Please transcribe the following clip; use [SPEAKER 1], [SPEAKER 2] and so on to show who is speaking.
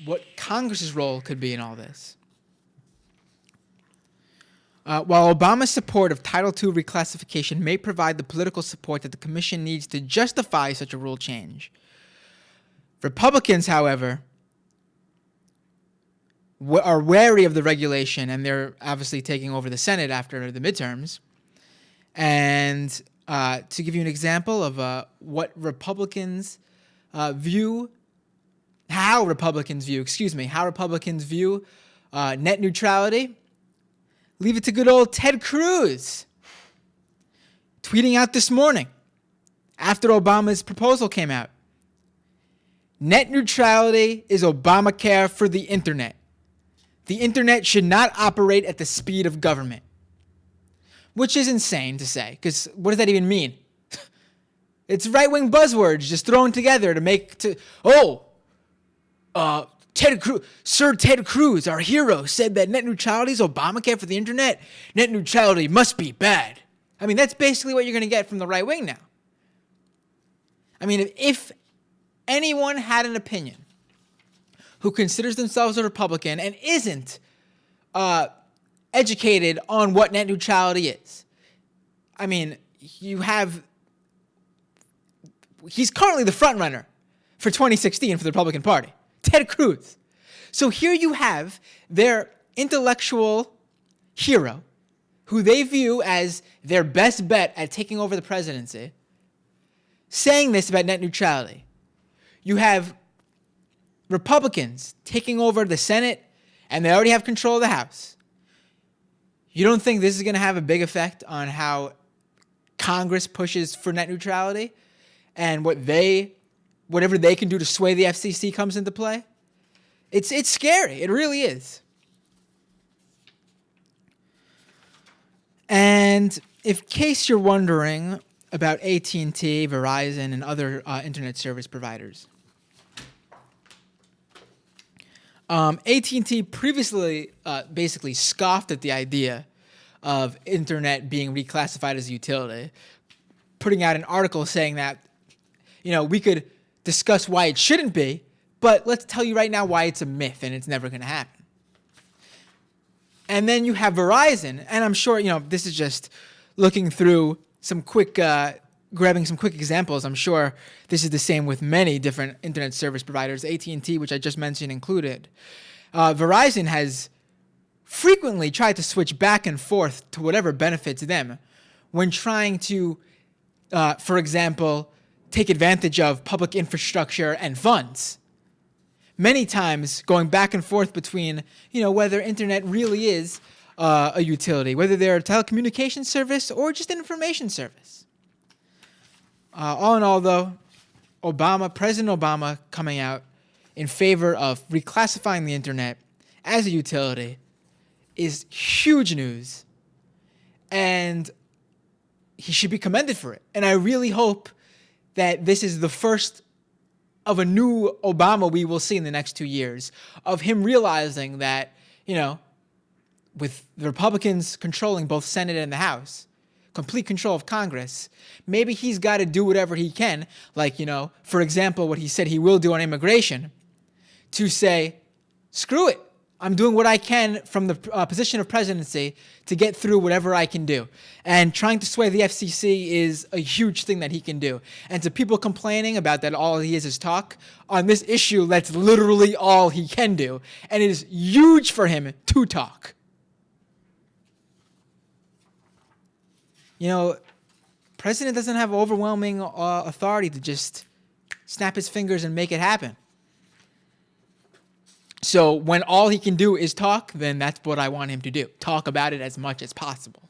[SPEAKER 1] what Congress's role could be in all this. While Obama's support of Title II reclassification may provide the political support that the Commission needs to justify such a rule change, Republicans, however, are wary of the regulation, and they're obviously taking over the Senate after the midterms. And to give you an example of what Republicans view net neutrality, leave it to good old Ted Cruz, tweeting out this morning after Obama's proposal came out. Net neutrality is Obamacare for the internet. The internet should not operate at the speed of government. Which is insane to say, because what does that even mean? It's right-wing buzzwords just thrown together to make Ted Cruz, Sir Ted Cruz, our hero, said that net neutrality is Obamacare for the internet. Net neutrality must be bad. I mean, that's basically what you're going to get from the right wing now. I mean, if anyone had an opinion who considers themselves a Republican and isn't educated on what net neutrality is, I mean, he's currently the frontrunner for 2016 for the Republican Party, Ted Cruz. So here you have their intellectual hero, who they view as their best bet at taking over the presidency, saying this about net neutrality. You have Republicans taking over the Senate, and they already have control of the House. You don't think this is going to have a big effect on how Congress pushes for net neutrality and whatever they can do to sway the FCC comes into play? It's scary. It really is. And in case you're wondering about AT&T, Verizon, and other internet service providers, AT&T previously basically scoffed at the idea of internet being reclassified as a utility, putting out an article saying that, we could discuss why it shouldn't be, but let's tell you right now why it's a myth and it's never going to happen. And then you have Verizon, and I'm sure, this is just looking through some quick, grabbing some quick examples. I'm sure this is the same with many different internet service providers, AT&T, which I just mentioned, included. Verizon has frequently tried to switch back and forth to whatever benefits them when trying to, for example, take advantage of public infrastructure and funds. Many times going back and forth between, whether internet really is a utility, whether they're a telecommunications service or just an information service. All in all, though, President Obama coming out in favor of reclassifying the internet as a utility is huge news, and he should be commended for it. And I really hope that this is the first of a new Obama we will see in the next 2 years, of him realizing that, with the Republicans controlling both Senate and the House, complete control of Congress, maybe he's got to do whatever he can, like, for example, what he said he will do on immigration, to say, screw it. I'm doing what I can from the position of presidency to get through whatever I can do. And trying to sway the FCC is a huge thing that he can do. And to people complaining about that all he is talk, on this issue, that's literally all he can do. And it is huge for him to talk. President doesn't have overwhelming authority to just snap his fingers and make it happen. So when all he can do is talk, then that's what I want him to do. Talk about it as much as possible.